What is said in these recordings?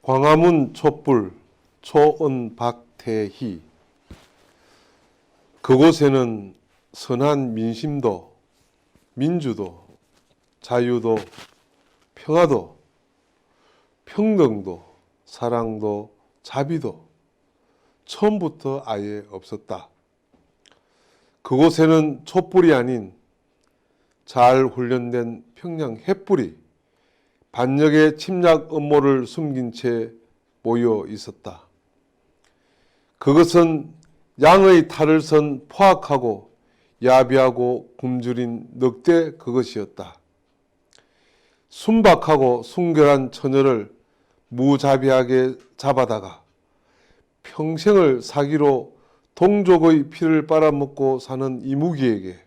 광화문 촛불 초은박태희. 그곳에는 선한 민심도 민주도 자유도 평화도 평등도 사랑도 자비도 처음부터 아예 없었다. 그곳에는 촛불이 아닌 잘 훈련된 평양 횃불이 반역의 침략 음모를 숨긴 채 모여 있었다. 그것은 양의 탈을 선 포악하고 야비하고 굶주린 늑대 그것이었다. 순박하고 순결한 처녀를 무자비하게 잡아다가 평생을 사기로 동족의 피를 빨아먹고 사는 이무기에게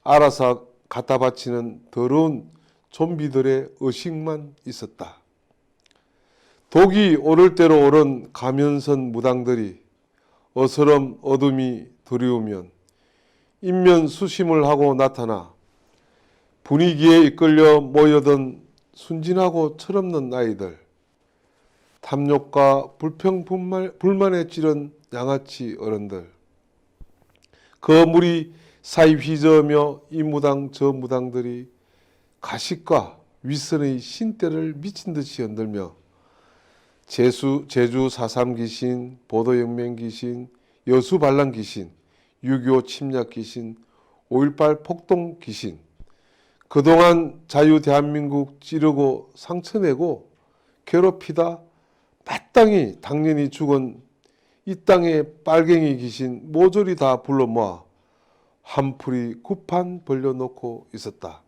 알아서 갖다 바치는 더러운 좀비들의 의식만 있었다. 독이 오를 대로 오른 가면선 무당들이 어스름 어둠이 두려우면 인면수심을 하고 나타나 분위기에 이끌려 모여든 순진하고 철없는 아이들, 탐욕과 불만에 찌른 양아치 어른들, 그 무리 사이 휘저으며 이 무당 저 무당들이 가식과 윗선의 신대를 미친 듯이 흔들며 제주 4.3 귀신, 보도혁명 귀신, 여수 반란 귀신, 6.25 침략 귀신, 5.18 폭동 귀신, 그동안 자유 대한민국 찌르고 상처내고 괴롭히다 마땅히 당연히 죽은 이 땅의 빨갱이 귀신 모조리 다 불러 모아 한풀이 구판 벌려놓고 있었다.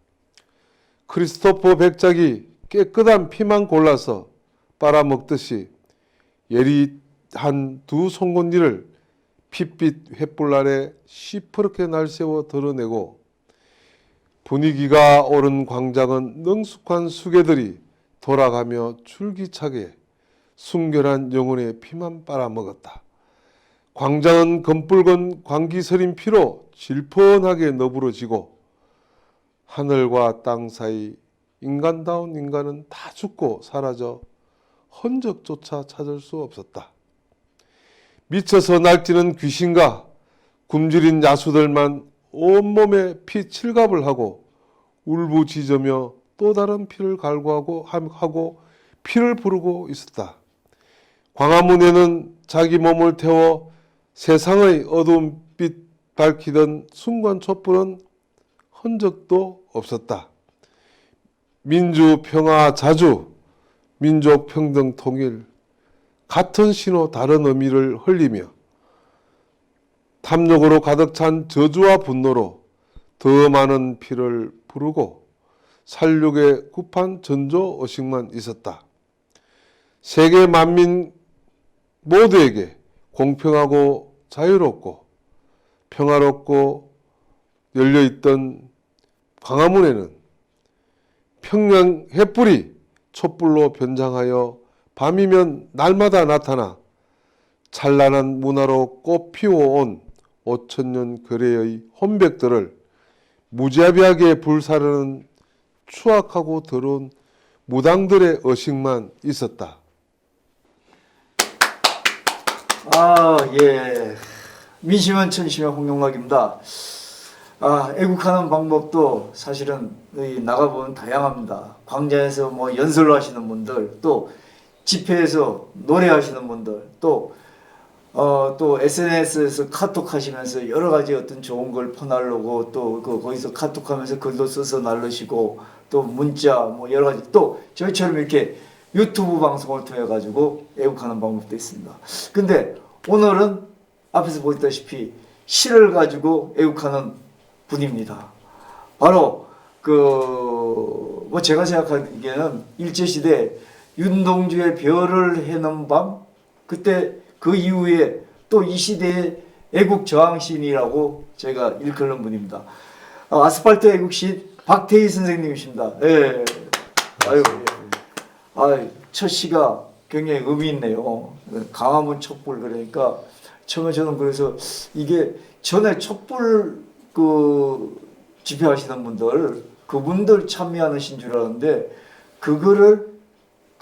크리스토퍼 백작이 깨끗한 피만 골라서 빨아먹듯이 예리한 두 송곳니를 핏빛 횃불 아래 시퍼렇게 날세워 드러내고 분위기가 오른 광장은 능숙한 수괴들이 돌아가며 줄기차게 순결한 영혼의 피만 빨아먹었다. 광장은 검붉은 광기서린 피로 질펀하게 너부러지고 하늘과 땅 사이 인간다운 인간은 다 죽고 사라져 흔적조차 찾을 수 없었다. 미쳐서 날뛰는 귀신과 굶주린 야수들만 온몸에 피 칠갑을 하고 울부짖으며 또 다른 피를 갈구하고 피를 부르고 있었다. 광화문에는 자기 몸을 태워 세상의 어두운 빛 밝히던 순간 촛불은 흔적도 없었다. 민주, 평화, 자주, 민족 평등 통일, 같은 신호 다른 의미를 흘리며 탐욕으로 가득 찬 저주와 분노로 더 많은 피를 부르고 살육의 kup한 전조 의식만 있었다. 세계 만민 모두에게 공평하고 자유롭고 평화롭고 열려있던 광화문에는 평양 횃불이 촛불로 변장하여 밤이면 날마다 나타나 찬란한 문화로 꽃피워온 5천년 거래의 혼백들을 무자비하게 불사르는 추악하고 더러운 무당들의 의식만 있었다. 예. 민심은 천심의 홍용락입니다. 애국하는 방법도 사실은 나가보면 다양합니다. 광장에서 뭐 연설을 하시는 분들, 또 집회에서 노래하시는 분들, 또 SNS에서 카톡 하시면서 여러 가지 어떤 좋은 걸 퍼날르고 또 거기서 카톡하면서 글도 써서 날르시고 또 문자 뭐 여러 가지 또 저희처럼 이렇게 유튜브 방송을 통해 가지고 애국하는 방법도 있습니다. 근데 오늘은 앞에서 보셨다시피 시를 가지고 애국하는 분입니다. 바로 뭐 제가 생각하기에는 일제시대 윤동주의 별을 해는 밤, 그때 그 이후에 또 이 시대의 애국 저항신이라고 제가 일컬는 분입니다. 아스팔트 애국신 박태희 선생님이십니다. 예. 첫 시가 굉장히 의미 있네요. 광화문 촛불. 그러니까 처음에 저는 그래서 이게 전에 촛불 집회하시는 분들, 그분들 참여하는 신 줄 알았는데 그거를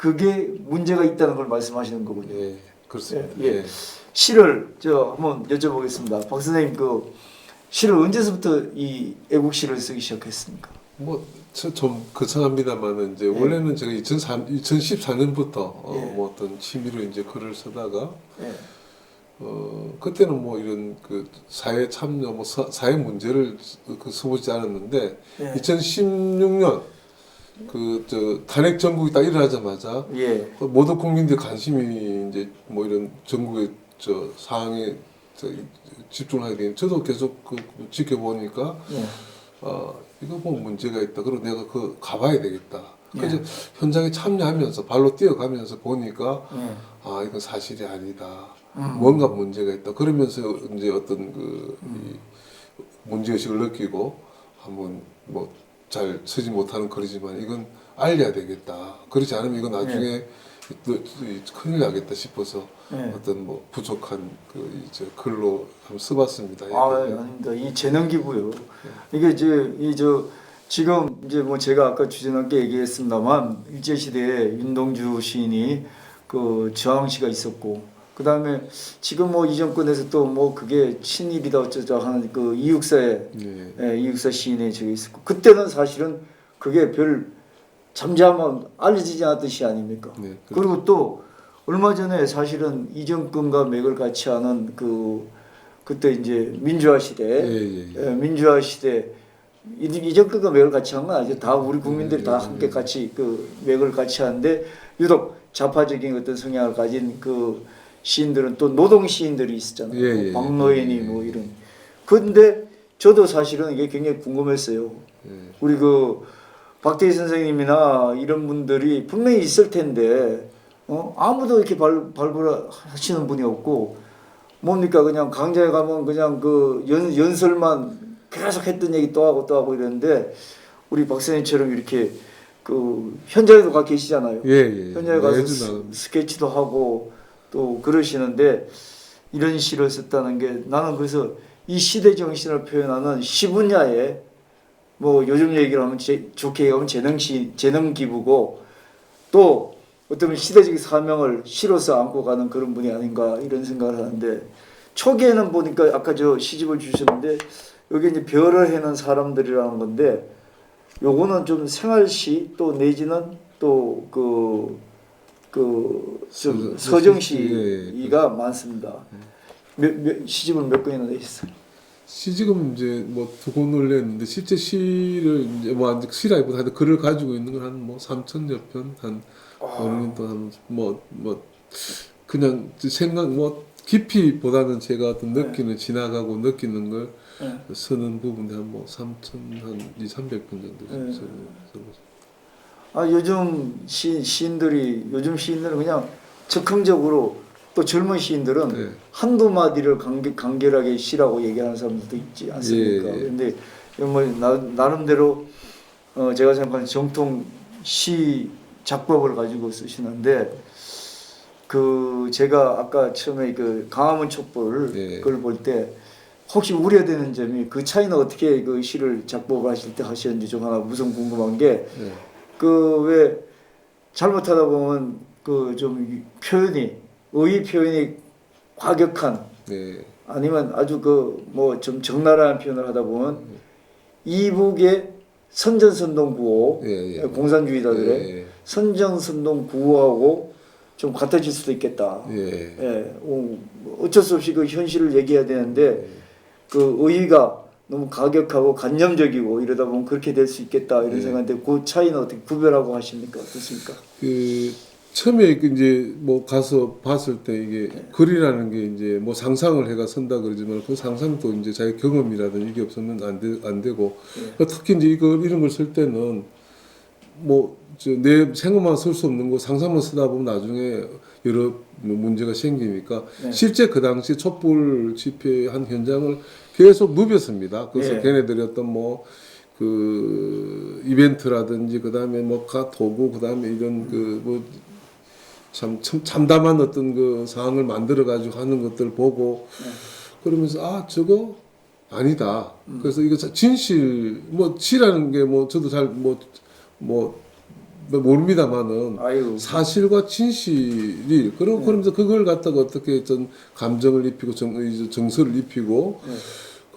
그게 문제가 있다는 걸 말씀하시는 거군요. 예, 그렇습니다. 예, 예. 시를 저 한번 여쭤보겠습니다. 박 선생님 그 시를 언제서부터 이 애국시를 쓰기 시작했습니까? 좀 거창합니다만은 이제 예. 원래는 제가 2014년부터 예. 뭐 어떤 취미로 이제 글을 쓰다가 예. 그때는 뭐 이런 그 사회 참여 뭐 사회 문제를 써보지 않았는데 예. 2016년 그 저 탄핵 정국이 딱 일어나자마자 예. 모든 국민들 관심이 이제 뭐 이런 전국의 저 상황에 집중을 하게 되니 저도 계속 그 지켜보니까 예. 이거 뭐 문제가 있다. 그리고 내가 그 가봐야 되겠다. 예. 그래서 현장에 참여하면서 발로 뛰어가면서 보니까 예. 아 이건 사실이 아니다. 음. 뭔가 문제가 있다. 그러면서 이제 어떤 이 문제의식을 느끼고 한번 뭐 잘 쓰지 못하는 글이지만 이건 알려야 되겠다. 그렇지 않으면 이건 나중에 큰일 나겠다 싶어서 예. 어떤 뭐 부족한 그 이제 글로 한번 써봤습니다. 아, 아닙니다. 이 재능 기부요. 이게 이제 지금 이제 뭐 제가 아까 주제넘게 얘기했습니다만 일제 시대에 윤동주 시인이 그 저항시가 있었고 그 다음에 지금 뭐 이 정권에서 또 뭐 그게 친일이다 어쩌자 하는 그 이육사의 네. 예, 이육사 시인의 저기 있었고 그때는 사실은 그게 별 잠잠한 알려지지 않았던 시 아닙니까? 네, 그리고 또 얼마 전에 사실은 이정권과 맥을 같이 하는 그때 이제 민주화 시대, 예. 민주화 시대 이정권과 맥을 같이 한 건 아니죠. 다 우리 국민들이 다 함께 같이 그 맥을 같이 하는데 유독 좌파적인 어떤 성향을 가진 그 시인들은 또 노동 시인들이 있었잖아요. 뭐 박노인이 뭐 이런. 그런데 저도 사실은 이게 굉장히 궁금했어요. 우리 그 박대희 선생님이나 이런 분들이 분명히 있을 텐데 아무도 이렇게 발굴하시는 분이 없고 뭡니까 그냥 강좌에 가면 그냥 그 연설만 계속 했던 얘기 또 하고 이러는데 우리 박사님처럼 이렇게 그 현장에도 가 계시잖아요. 현장에 가서 스케치도 하고 또 그러시는데 이런 시를 썼다는 게 나는 그래서 이 시대 정신을 표현하는 시 분야에 뭐 요즘 얘기를 하면 좋게 얘기하면 재능 기부고 또 어떤 시대적 사명을 시로서 안고 가는 그런 분이 아닌가 이런 생각을 하는데 초기에는 보니까 아까 저 시집을 주셨는데 여기 이제 별을 해는 사람들이라는 건데 요거는 좀 생활시 또 내지는 또 좀 서정시가 많습니다. 시집을 몇 권이나 내셨어요? 시집은 이제 뭐 2권을 냈는데 실제 시를 이제 뭐 시라기보다 하여튼 글을 가지고 있는 건 한 뭐 3,000여 편 한 어느 년 동안 뭐 그냥 생각 뭐 깊이보다는 제가 어떤 느끼는 지나가고 느끼는 걸 쓰는 부분이 한 뭐 3,000 한 2,300편 정도 쓰고. 요즘 시인들은 그냥 즉흥적으로 또 젊은 시인들은 한두 마디를 간결하게 시라고 얘기하는 사람들도 있지 않습니까? 그런데 뭐 나름대로 제가 생각하는 정통 시 작법을 가지고 쓰시는데 그 제가 아까 처음에 그 강화문 촛불 그걸 볼 때 혹시 우려되는 점이 그 차이는 어떻게 그 시를 작법을 하실 때 하시는지 좀 하나 우선 궁금한 게 그 왜 잘못하다 보면 그 좀 어휘 표현이 과격한 아니면 아주 그 뭐 좀 적나라한 표현을 하다 보면 이북의 선전선동 구호 공산주의자들의 선전선동 구호하고 좀 같아질 수도 있겠다. 어쩔 수 없이 그 현실을 얘기해야 되는데 그 어휘가 너무 가격하고 간념적이고 이러다 보면 그렇게 될 수 있겠다 이런 생각인데 그 차이는 어떻게 구별하고 하십니까? 어떻습니까? 그 처음에 이제 뭐 가서 봤을 때 이게 글이라는 게 이제 뭐 상상을 해가 쓴다 그러지만 그 상상도 이제 자기 경험이라든 이게 없으면 안 되고 특히 이제 이런 걸 쓸 때는 뭐 내 생각만 쓸 수 없는 거 상상만 쓰다 보면 나중에 여러 문제가 생기니까 실제 그 당시 촛불 집회한 현장을 계속 누볐습니다. 그래서 걔네들이 어떤 뭐 그 이벤트라든지 그 다음에 뭐 도구 그 다음에 이런 그 뭐 참 참담한 어떤 그 상황을 만들어 가지고 하는 것들 보고 그러면서 저거 아니다. 그래서 이거 진실 뭐 시라는 게 뭐 저도 잘 뭐 모릅니다만은 아유. 사실과 진실이 그러면서 그걸 갖다가 어떻게 전 감정을 입히고 정서를 입히고 네.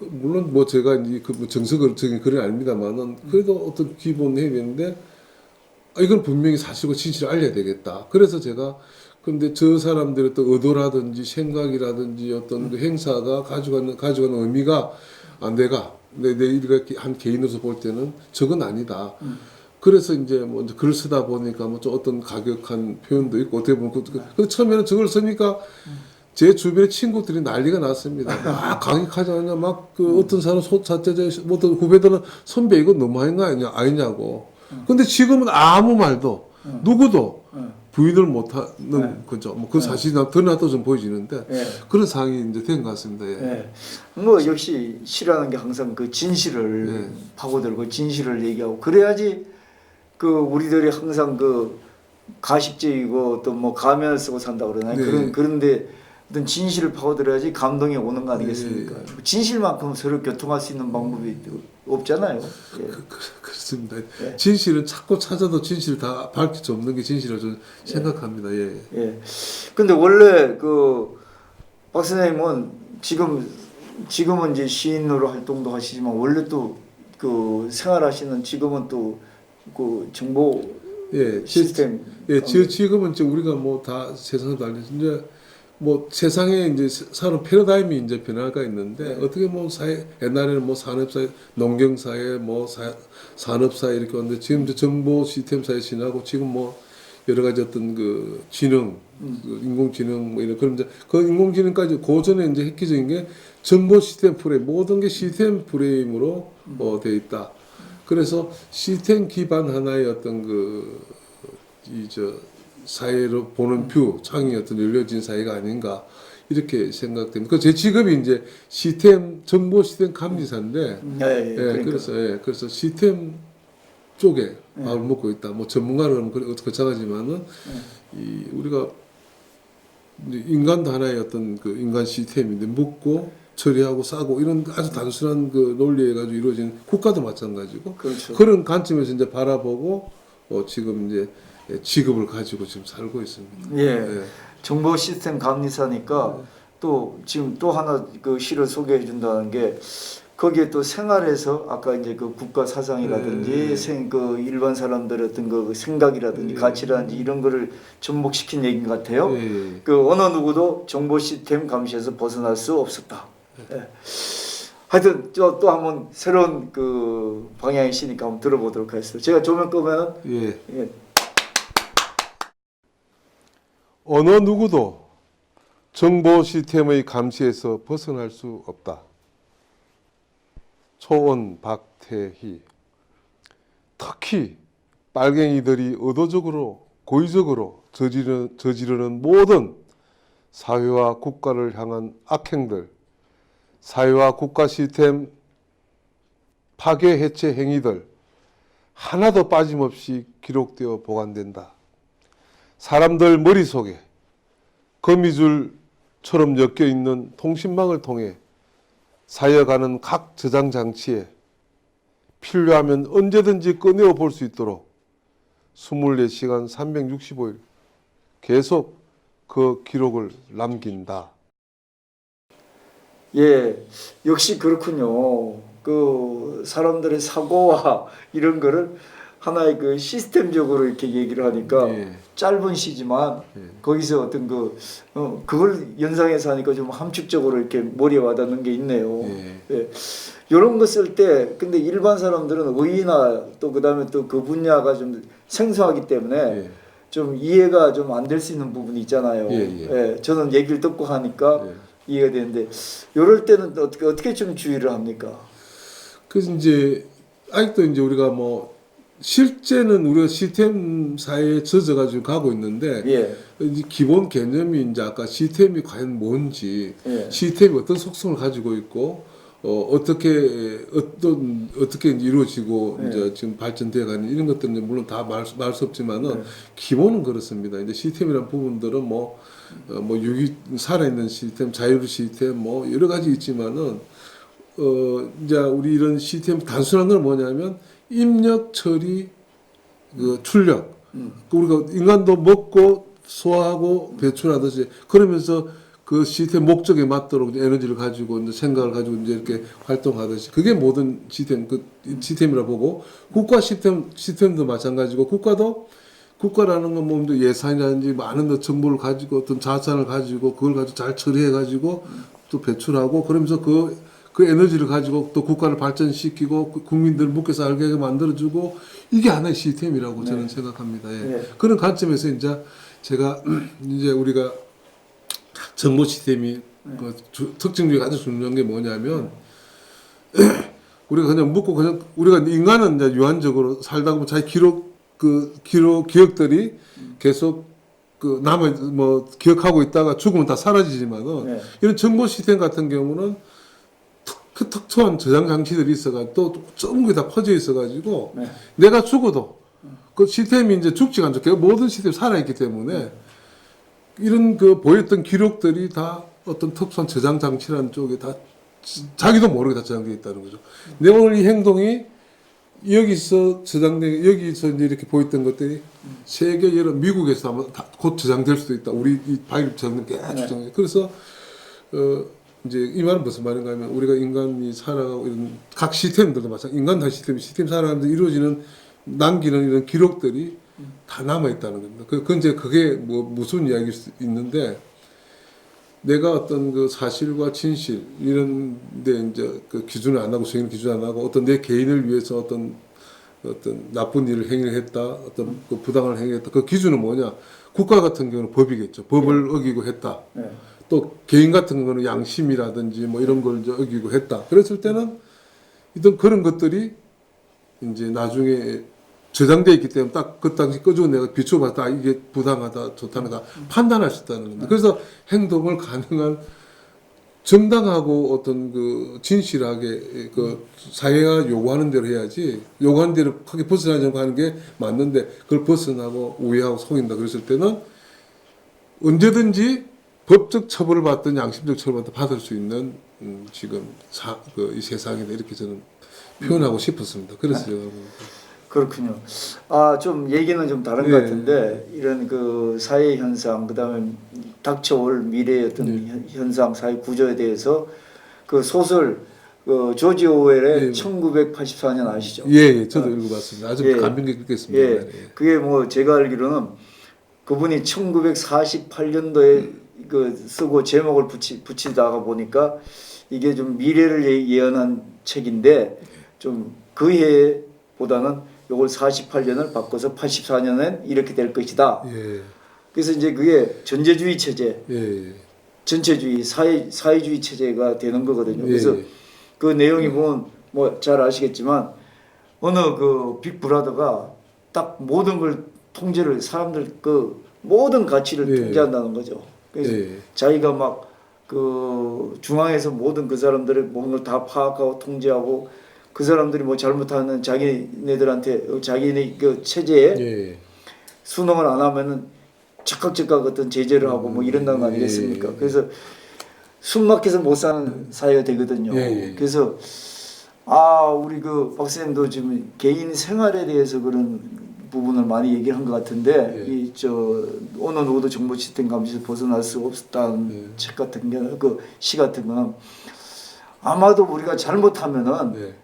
물론 뭐 제가 이제 그뭐 정석적인 글은 아닙니다만은 그래도 어떤 기본 해야되는데 이건 분명히 사실과 진실을 알려야 되겠다. 그래서 제가 근데 저 사람들의 또 의도라든지 생각이라든지 어떤 그 행사가 가져가는 의미가 내가 이렇게 한 개인으로서 볼 때는 저건 아니다. 그래서 이제 뭐 이제 글을 쓰다 보니까 뭐 좀 어떤 가격한 표현도 있고 어떻게 보면 그 처음에는 저걸 쓰니까 제 주변의 친구들이 난리가 났습니다. 막 강력하지 않냐, 막 그 어떤 사람 뭐 어떤 후배들은 선배 이거 너무한 거 아니냐고. 근데 지금은 아무 말도 누구도 부인을 못하는 거죠. 뭐 그 사실이 드러나도 좀 보여지는데 예. 그런 상황이 이제 된 것 같습니다. 예. 예. 뭐 역시 시라는 게 항상 그 진실을 네. 파고들고 진실을 얘기하고 그래야지 그 우리들이 항상 그 가식적이고 또 뭐 가면을 쓰고 산다 그러나요? 네. 그런데 어떤 진실을 파고들어야지 감동이 오는 거 아니겠습니까? 네. 진실만큼 서로 교통할 수 있는 방법이 없잖아요. 예. 그렇습니다. 예. 진실은 찾고 찾아도 진실을 다 밝힐 수 없는 게 진실이라고 저는 생각합니다. 예. 예. 근데 원래 그 박 선생님은 지금은 이제 시인으로 활동도 하시지만 원래 또 그 생활하시는 지금은 또 그 정보 예. 시스템 예. 지금은 이제 우리가 뭐 다 세상을 알려서 이제 뭐 세상에 이제 사는 패러다임이 이제 변화가 있는데 네. 어떻게 뭐 옛날에는 뭐 산업사회, 농경사회, 뭐 산업사회 이렇게 왔는데 지금 이제 정보 시스템 사회 지나고 지금 뭐 여러 가지 어떤 그 지능, 그 인공지능 뭐 이런 그런 이제 그 인공지능까지 고전에 이제 획기적인 게 정보 시스템 프레임 모든 게 시스템 프레임으로 돼 있다. 그래서 시스템 기반 하나의 어떤 사회로 보는 뷰, 창이 어떤 열려진 사회가 아닌가 이렇게 생각됩니다. 제 직업이 이제 정보 시스템 감리사인데, 그러니까. 그래서 시스템 쪽에 밥을 먹고 있다. 뭐 전문가는 거창하지만은 우리가 인간도 하나의 어떤 그 인간 시스템인데 묻고 처리하고 싸고 이런 아주 단순한 그 논리에 가지고 이루어진 국가도 마찬가지고 그렇죠. 그런 관점에서 이제 바라보고 지금 이제 직업을 가지고 지금 살고 있습니다. 예. 정보 시스템 감리사니까 또 지금 또 하나 그 시를 소개해 준다는 게 거기에 또 생활에서 아까 이제 그 국가 사상이라든지 그 일반 사람들의 어떤 그 생각이라든지 가치라든지 이런 거를 접목시킨 얘기인 것 같아요. 그 어느 누구도 정보 시스템 감시에서 벗어날 수 없었다. 예. 하여튼 또 한번 새로운 그 방향의 시니까 한번 들어보도록 하겠습니다. 제가 조명 끄면 예. 어느 누구도 정보 시스템의 감시에서 벗어날 수 없다. 초원 박태희. 특히 빨갱이들이 의도적으로 고의적으로 저지르는 모든 사회와 국가를 향한 악행들, 사회와 국가 시스템 파괴 해체 행위들 하나도 빠짐없이 기록되어 보관된다. 사람들 머릿속에 거미줄처럼 엮여있는 통신망을 통해 쌓여가는 각 저장 장치에 필요하면 언제든지 꺼내어 볼 수 있도록 24시간 365일 계속 그 기록을 남긴다. 예, 역시 그렇군요. 그 사람들의 사고와 이런 거를 하나의 그 시스템적으로 이렇게 얘기를 하니까 짧은 시지만 거기서 어떤 그걸 연상해서 하니까 좀 함축적으로 이렇게 머리에 와닿는 게 있네요. 이런 거 쓸 때 근데 일반 사람들은 의의나 또 그다음에 또 그 분야가 좀 생소하기 때문에 좀 이해가 좀 안 될 수 있는 부분이 있잖아요. 저는 얘기를 듣고 하니까 이해가 되는데 이럴 때는 어떻게 좀 주의를 합니까? 그래서 이제 아직도 이제 우리가 뭐 실제는 우리가 시스템 사회에 젖어가지고 가고 있는데 이제 기본 개념이 이제 아까 시스템이 과연 뭔지 시스템이 어떤 속성을 가지고 있고 어떻게 이제 이루어지고 이제 지금 발전되어 가는 이런 것들은 물론 다 말 수 없지만은 기본은 그렇습니다. 이제 시스템이라는 부분들은 뭐 살아있는 시스템, 자율 시스템 뭐 여러 가지 있지만은 이제 우리 이런 시스템 단순한 건 뭐냐면 입력, 처리, 출력 우리가 인간도 먹고 소화하고 배출하듯이 그러면서 그 시스템 목적에 맞도록 이제 에너지를 가지고 이제 생각을 가지고 이제 이렇게 활동하듯이 그게 모든 시스템 그 시스템이라 보고 국가 시스템도 마찬가지고 국가라는 건 뭐 예산이라든지 많은 정보를 가지고 어떤 자산을 가지고 그걸 가지고 잘 처리해 가지고 또 배출하고 그러면서 그 에너지를 가지고 또 국가를 발전시키고 국민들을 묵게 살게 만들어주고 이게 하나의 시스템이라고 저는 생각합니다. 예. 네. 그런 관점에서 이제 제가 이제 우리가 정보 시스템이 그 특징 중에 가장 중요한 게 뭐냐면 우리가 그냥 묻고 그냥 우리가 인간은 이제 유한적으로 살다 보면 자기 기억들이 계속 그 남아 뭐 기억하고 있다가 죽으면 다 사라지지만은 네. 이런 정보 시스템 같은 경우는 특수한 저장 장치들이 있어가 또 전부 다 퍼져 있어가지고 네. 내가 죽어도 그 시스템이 이제 죽지가 않죠. 모든 시스템이 살아있기 때문에 이런 그 보였던 기록들이 다 어떤 특수한 저장 장치라는 쪽에 다 자기도 모르게 다 저장되어 있다는 거죠. 내 오늘 이 행동이 여기서 저장된 여기서 이제 이렇게 보였던 것들이 세계 여러 미국에서 아마 곧 저장될 수도 있다. 우리 이 파일 저장된 게 아주 저장. 그래서 이제 이 말은 무슨 말인가 하면 우리가 인간이 살아가고 이런 각 시스템들도 마찬가지 인간 다 시스템 살아가는데 이루어지는 남기는 이런 기록들이 다 남아 있다는 겁니다. 그 이제 그게 뭐 무슨 이야기일 수 있는데 내가 어떤 그 사실과 진실 이런데 이제 그 기준을 안 하고 정의를 기준 안 하고 어떤 내 개인을 위해서 어떤 나쁜 일을 행위를 했다 어떤 그 부당한 행위를 했다 그 기준은 뭐냐 국가 같은 경우는 법이겠죠. 법을 어기고 했다. 네. 또 개인 같은 거는 양심이라든지 뭐 이런 걸 이제 어기고 했다. 그랬을 때는 이런 그런 것들이 이제 나중에 저장되어 있기 때문에 딱 그 당시 꺼주고 내가 비춰봤다 이게 부당하다 좋다는 다 판단할 수 있다는 겁니다. 그래서 행동을 가능한 정당하고 어떤 그 진실하게 그 사회가 요구하는 대로 해야지 요구하는 대로 크게 벗어나려고 하는 게 맞는데 그걸 벗어나고 우회하고 속인다 그랬을 때는 언제든지 법적 처벌을 받든 양심적 처벌을 받을 수 있는 지금 이 세상이다 이렇게 저는 표현하고 싶었습니다. 그래서 제가 그렇군요. 아, 좀 얘기는 좀 다른 것 네. 같은데 이런 그 사회 현상 그다음에 닥쳐올 미래의 어떤 현상 사회 구조에 대해서 그 소설 그 조지 오웰의 1984년 아시죠? 예, 저도 읽어봤습니다. 아주 예. 감명 깊게 읽겠습니다. 예. 그게 뭐 제가 알기로는 그분이 1948년도에 그 쓰고 제목을 붙이다가 보니까 이게 좀 미래를 예언한 책인데 좀 그 해보다는 요걸 48년을 바꿔서 84년엔 이렇게 될 것이다. 예. 그래서 이제 그게 전제주의 체제, 예. 전체주의, 사회주의 체제가 되는 거거든요. 예. 그래서 그 내용이 보면 뭐 잘 아시겠지만 어느 그 빅브라더가 딱 모든 걸 통제를 사람들 그 모든 가치를 예. 통제한다는 거죠. 그래서 예. 자기가 막 그 중앙에서 모든 그 사람들의 모든 걸 다 파악하고 통제하고 그 사람들이 뭐 잘못하는 자기네들한테 자기네 그 체제에 예. 순응을 안 하면은 즉각 어떤 제재를 하고 뭐 이런다는 거 아니겠습니까? 예. 그래서 숨 막혀서 못 사는 사회가 되거든요. 예. 그래서 아 우리 그 박사님도 지금 개인 생활에 대해서 그런 부분을 많이 얘기를 한 것 같은데 예. 이 저 어느 누구도 정보 시스템 감시에서 벗어날 수 없었다는 책 같은 게 그 시 같은 거는 아마도 우리가 잘못하면은 네.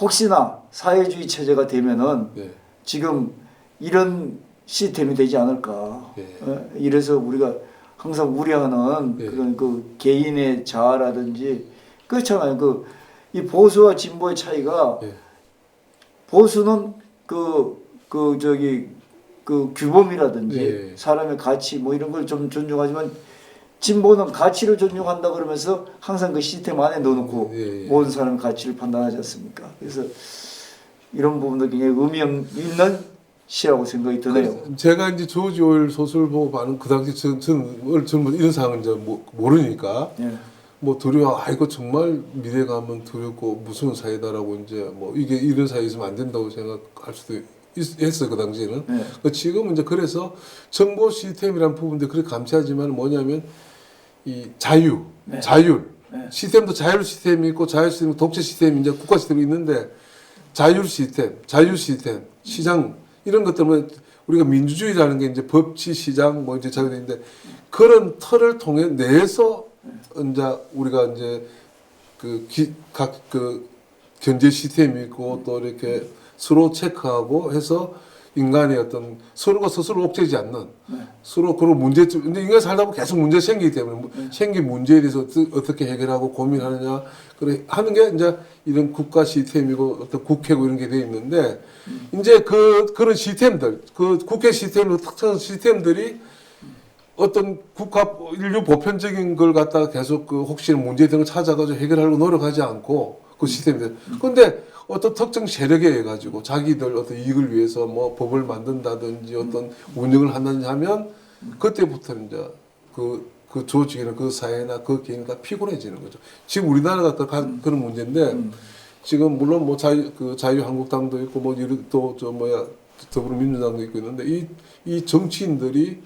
혹시나 사회주의 체제가 되면은 네. 지금 이런 시스템이 되지 않을까. 네. 이래서 우리가 항상 우려하는 네. 그런 그 개인의 자아라든지 그렇잖아요. 그 이 보수와 진보의 차이가 네. 보수는 그 규범이라든지 네. 사람의 가치 뭐 이런 걸 좀 존중하지만 진보는 가치를 존중한다 그러면서 항상 그 시스템 안에 넣어놓고 네. 모든 사람의 가치를 판단하지 않습니까? 그래서 이런 부분도 굉장히 의미 있는 시라고 생각이 드네요. 제가 이제 조지 오웰 소설 보고 봐는 그 당시 저는 이런 상황을 이제 모르니까 예. 뭐 두려워. 이거 정말 미래가 하면 두렵고 무서운 사회다라고 이제 뭐 이게 이런 사회 있으면 안 된다고 생각할 수도 했어요 그 당시에는. 네. 지금은 이제 그래서 정보 시스템이라는 부분도 그렇게 감시하지만 뭐냐면 이 자율 네. 시스템도 자율 시스템이 있고 자율 시스템, 독재 시스템, 이제 국가 시스템이 있는데 자율 시스템, 시장 이런 것들은 우리가 민주주의라는 게 이제 법치 시장 뭐 이제 자기들인데 그런 틀을 통해 내에서 이제 우리가 이제 각 견제 시스템이 있고 또 이렇게 서로 체크하고 해서 인간의 어떤 서로가 스스로 옥죄지 않는 서로 그런 문제점 근데 인간 살다 보면 계속 문제 생기기 때문에 생긴 문제에 대해서 어떻게 해결하고 고민하느냐 그래 하는 게 이제 이런 국가 시스템이고 어떤 국회고 이런 게 돼 있는데 이제 그런 시스템들 그 국회 시스템으로 특정 시스템들이 어떤 국가 인류 보편적인 걸 갖다가 계속 그 혹시 문제 등을 찾아가지고 해결하려고 노력하지 않고 그 시스템들 근데 어떤 특정 세력에 의해 가지고 자기들 어떤 이익을 위해서 뭐 법을 만든다든지 어떤 운영을 한다든지 하면 그때부터 이제 그 조직이나 그 사회나 그 개인이 다 피곤해지는 거죠. 지금 우리나라가 그런 문제인데 지금 물론 뭐 자유한국당도 있고 뭐 또저 뭐야 더불어민주당도 있고 있는데 이 정치인들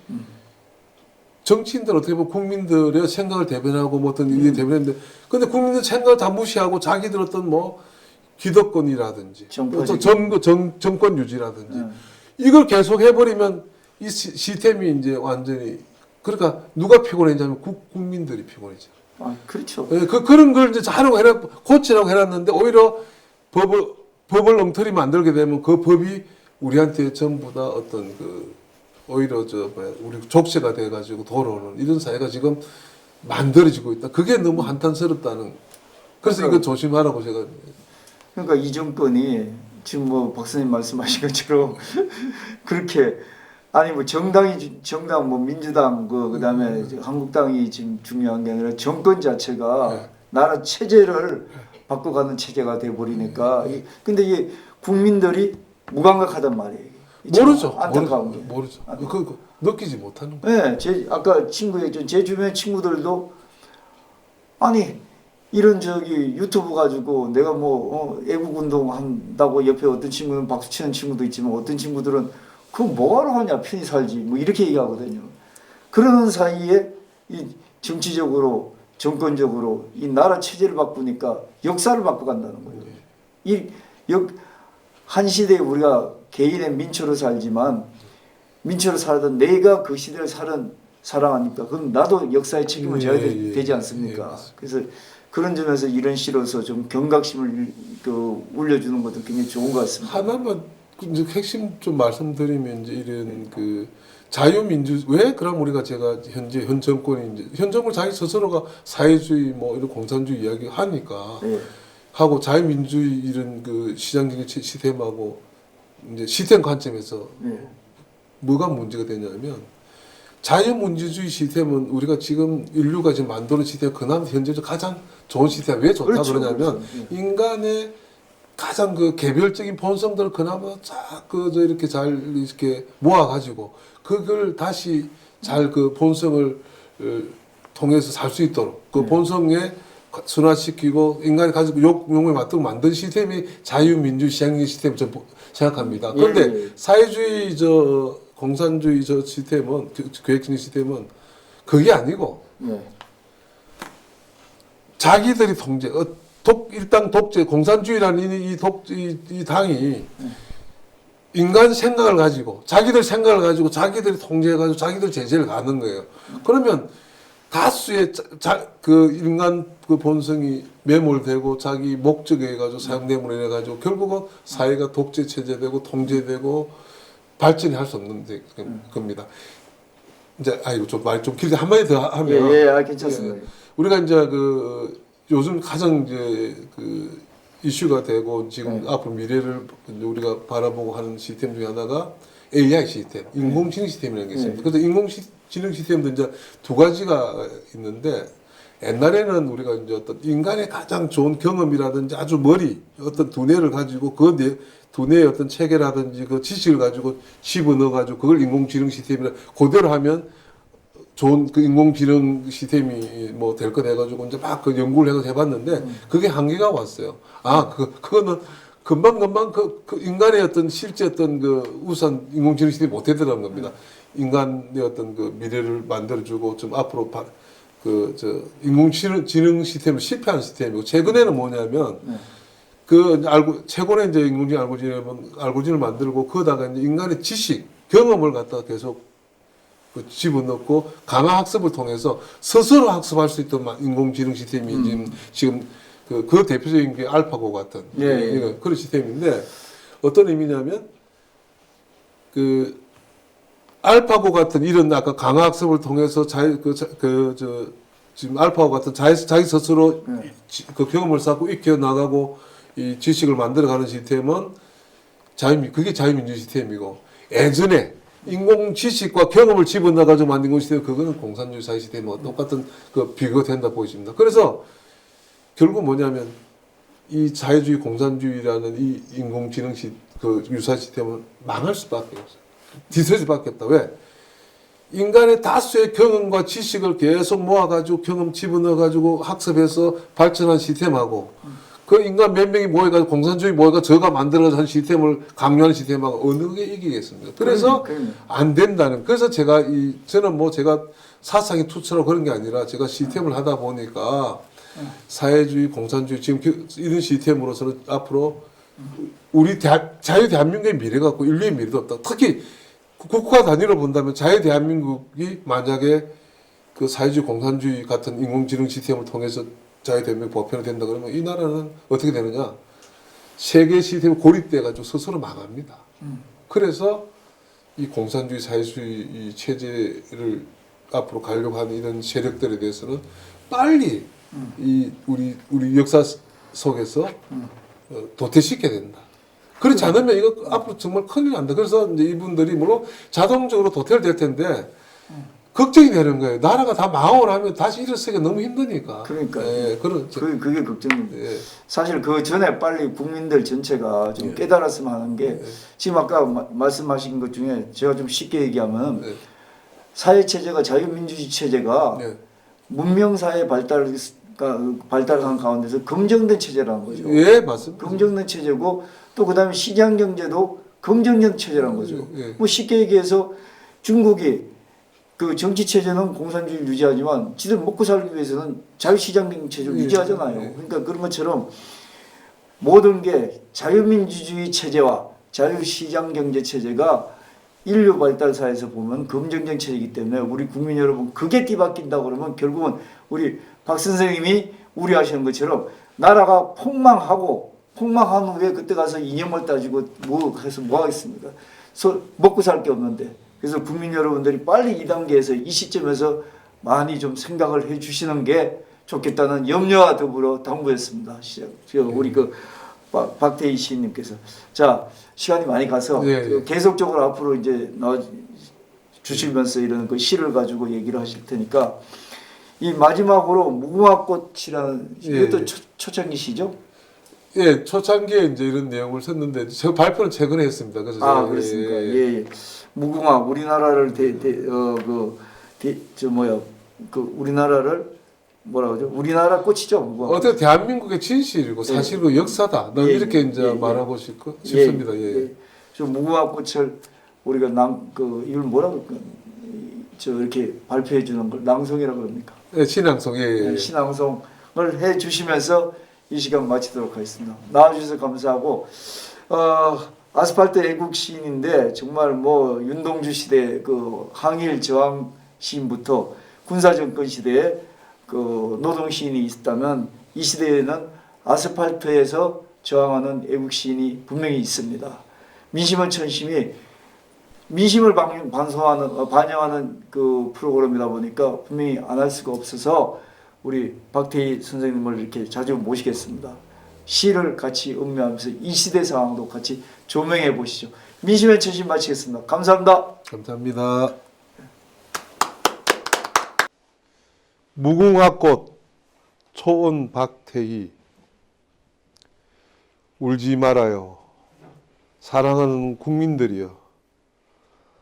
어떻게 보면 국민들의 생각을 대변하고 뭐 어떤 일이 대변했는데 근데 국민들 생각을 다 무시하고 자기들 어떤 뭐 기득권이라든지 정권 유지라든지 이걸 계속 해버리면 이 시스템이 이제 완전히 그러니까 누가 피곤해지냐면 국민들이 피곤해져. 아 그렇죠. 네, 그런 걸 이제 하려고 고치라고 해놨는데 오히려 법을 엉터리 만들게 되면 그 법이 우리한테 전부 다 어떤 오히려 우리 족쇄가 돼가지고 돌아오는 이런 사회가 지금 만들어지고 있다. 그게 너무 한탄스럽다는. 그래서 이거 조심하라고 제가. 그러니까 이 정권이 지금 뭐 박사님 말씀하신 것처럼 그렇게 아니 뭐 정당 뭐 민주당 그다음에 한국당이 지금 중요한 게 아니라 정권 자체가 나라 체제를 바꿔가는 체제가 돼 버리니까 근데 이게 국민들이 무감각하단 말이에요. 모르죠. 안타까운 게. 모르죠. 그 느끼지 못하는 거예요. 네, 아까 친구 얘기했죠. 제 주변 친구들도 아니 이런 유튜브 가지고 내가 뭐 애국 운동 한다고 옆에 어떤 친구는 박수 치는 친구도 있지만 어떤 친구들은 그거 뭐하러 하냐 편히 살지 뭐 이렇게 얘기하거든요. 그러는 사이에 이 정치적으로 정권적으로 이 나라 체제를 바꾸니까 역사를 바꿔간다는 거예요. 한 시대에 우리가 개인의 민초로 살지만 민초로 살던 내가 그 시대를 살아가니까 그럼 나도 역사의 책임을 져야 되지 않습니까? 그래서 그런 점에서 이런 시로서 좀 경각심을 울려주는 것도 굉장히 좋은 것 같습니다. 하나만 이제 핵심 좀 말씀드리면 이제 이런 자유민주 왜 그럼 우리가 제가 현 정권이 이제 현 정권 자기 스스로가 사회주의 뭐 이런 공산주의 이야기 하니까 하고 자유민주주의 이런 시장경제 시스템하고 이제 시스템 관점에서 뭐가 문제가 되냐면 자유민주주의 시스템은 우리가 지금 인류가 지금 만드는 시스템 그나마 현재적으로 가장 좋은 시스템 왜 좋다 그렇죠, 그러냐면 인간의 가장 개별적인 본성들을 그나마 이렇게 잘 이렇게 모아가지고 그걸 다시 잘 본성을 통해서 살 수 있도록 그 본성에 순화시키고 인간이 가지고 욕망에 맞도록 만든 시스템이 자유민주 시장의 시스템 저는 생각합니다. 그런데 사회주의 공산주의 시스템은 계획적인 시스템은 그게 아니고 자기들이 통제 일당 독재 공산주의라는 이 당이 인간 생각을 가지고 자기들 생각을 가지고 자기들이 통제해가지고 자기들 제재를 가는 거예요. 그러면 다수의 인간 본성이 매몰되고 자기 목적에 해가지고 사용됨으로 인해가지고 결국은 사회가 독재 체제되고 통제되고 발전이 할 수 없는 겁니다. 이제 좀 말 좀 길게 한마디 더 하면 괜찮습니다. 우리가 이제 요즘 가장 이제 이슈가 되고 지금 앞으로 미래를 우리가 바라보고 하는 시스템 중에 하나가 AI 시스템, 인공지능 시스템이라는 게 있습니다. 그래서 인공지능 시스템도 이제 두 가지가 있는데 옛날에는 우리가 이제 어떤 인간의 가장 좋은 경험이라든지 아주 어떤 두뇌를 가지고 두뇌의 어떤 체계라든지 그 지식을 가지고 집어넣어 가지고 그걸 인공지능 시스템이라 그대로 하면 좋은 인공지능 시스템이 뭐 될 거 돼가지고 이제 막 연구를 해서 해봤는데 그게 한계가 왔어요. 그거는 금방 인간의 어떤 실제 어떤 우선 인공지능 시스템이 못 되더라는 겁니다. 인간의 어떤 미래를 만들어주고 좀 앞으로 인공지능 시스템을 실패한 시스템이고 최근에는 뭐냐면 최근에 이제 인공지능 알고리즘을 만들고 거기다가 이제 인간의 지식 경험을 갖다가 계속 그 집어넣고 강화 학습을 통해서 스스로 학습할 수 있도록 인공지능 시스템이 지금 그 대표적인 게 알파고 같은 그런 시스템인데 어떤 의미냐면 그 알파고 같은 이런 아까 강화 학습을 통해서 지금 알파고 같은 자기 스스로 그 경험을 쌓고 익혀 나가고 이 지식을 만들어가는 시스템은 그게 자유민주 시스템이고 예전에 인공 지식과 경험을 집어넣어가지고 만든 시스템 그거는 공산주의 사회 시스템과 똑같은 그 비교가 된다 보여집니다. 그래서 결국 뭐냐면 이 자유주의 공산주의라는 이 인공지능 그 유사 시스템은 망할 수밖에 없어요. 뒤틀릴 수밖에 없다. 왜? 인간의 다수의 경험과 지식을 계속 모아가지고 경험 집어넣어가지고 학습해서 발전한 시스템하고 그 인간 몇 명이 모여가지고 공산주의 모여가 저가 만들어서 한 시스템을 강요하는 시스템하고 어느 게 이기겠습니까? 그래서 안 된다는. 그래서 저는 뭐 제가 사상이 투철하고 그런 게 아니라 제가 시스템을 하다 보니까 사회주의, 공산주의 지금 이런 시스템으로서는 앞으로 우리 자유 대한민국의 미래가 없고 인류의 미래도 없다. 특히 국가 단위로 본다면 자유 대한민국이 만약에 그 사회주의, 공산주의 같은 인공지능 시스템을 통해서 자유 대한민국 보편화 된다 그러면 이 나라는 어떻게 되느냐? 세계 시스템에 고립돼가지고 스스로 망합니다. 그래서 이 공산주의, 사회주의 이 체제를 앞으로 가려고 하는 이런 세력들에 대해서는 빨리 이 우리 역사 속에서 도태시켜야 된다. 그렇지 않으면 이거 앞으로 정말 큰일 난다. 그래서 이제 이분들이 물론 자동적으로 도태될 텐데 걱정이 되는 거예요. 나라가 다 망하고 나면 다시 일어서기가 너무 힘드니까. 그러니까 그게 걱정입니다. 사실 그 전에 빨리 국민들 전체가 좀 깨달았으면 하는 게 지금 아까 말씀하신 것 중에 제가 좀 쉽게 얘기하면 사회 체제가 자유민주주의 체제가 문명 사회 발달한 가운데서 검증된 체제라는 거죠. 예, 맞습니다. 검증된 체제고 또 그다음에 시장 경제도 검증된 체제라는 거죠. 뭐 쉽게 얘기해서 중국이 그 정치 체제는 공산주의를 유지하지만 지들 먹고 살기 위해서는 자유시장 체제를 유지하잖아요. 그러니까 그런 것처럼 모든 게 자유민주주의 체제와 자유시장 경제 체제가 인류 발달 사회에서 보면 검증된 체제이기 때문에 우리 국민 여러분 그게 뒤바뀐다 그러면 결국은 우리 박 선생님이 우려하시는 것처럼 나라가 폭망한 후에 그때 가서 이념을 따지고 뭐 해서 뭐 하겠습니까? 먹고 살 게 없는데. 그래서 국민 여러분들이 빨리 이 단계에서 이 시점에서 많이 좀 생각을 해 주시는 게 좋겠다는 염려와 더불어 당부했습니다. 우리 그 박태희 시인님께서 자 시간이 많이 가서 계속적으로 앞으로 이제 나와 주시면서 이런 그 시를 가지고 얘기를 하실 테니까 이 마지막으로 무궁화꽃이라는 이것도 초창기 시죠? 예, 초창기에 이제 이런 내용을 썼는데 저 발표는 최근에 했습니다. 그래서 그렇습니까? 예. 무궁화 우리나라를 우리나라를 뭐라 그러죠? 우리나라 꽃이죠. 무궁화. 어떻게 대한민국의 진실이고 사실이고 역사다. 난 이렇게 이제 말하고 싶습니다. 저 무궁화 꽃을 우리가 이걸 뭐라 그럴까? 이렇게 발표해 주는 걸 낭송이라고 합니까? 네, 신앙송. 신앙송을 해 주시면서 이 시간 마치도록 하겠습니다. 나와주셔서 감사하고 아스팔트 애국 시인인데 정말 뭐 윤동주 시대 그 항일 저항 시인부터 군사 정권 시대에 그 노동 시인이 있었다면 이 시대에는 아스팔트에서 저항하는 애국 시인이 분명히 있습니다. 민심은 천심이 민심을 반영하는 그 프로그램이다 보니까 분명히 안 할 수가 없어서 우리 박태희 선생님을 이렇게 자주 모시겠습니다. 시를 같이 음미하면서 이 시대 상황도 같이 조명해 보시죠. 민심의 천심 마치겠습니다. 감사합니다. 감사합니다. 무궁화꽃 초원 박태희 울지 말아요. 사랑하는 국민들이여.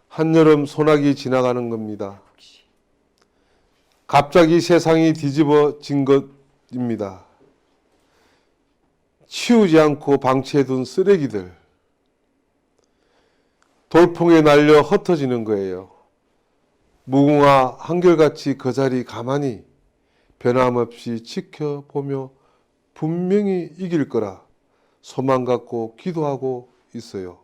한여름 소나기 지나가는 겁니다. 갑자기 세상이 뒤집어진 것입니다. 치우지 않고 방치해둔 쓰레기들. 돌풍에 날려 흩어지는 거예요. 무궁화 한결같이 그 자리 가만히 변함없이 지켜보며 분명히 이길 거라 소망 갖고 기도하고 있어요.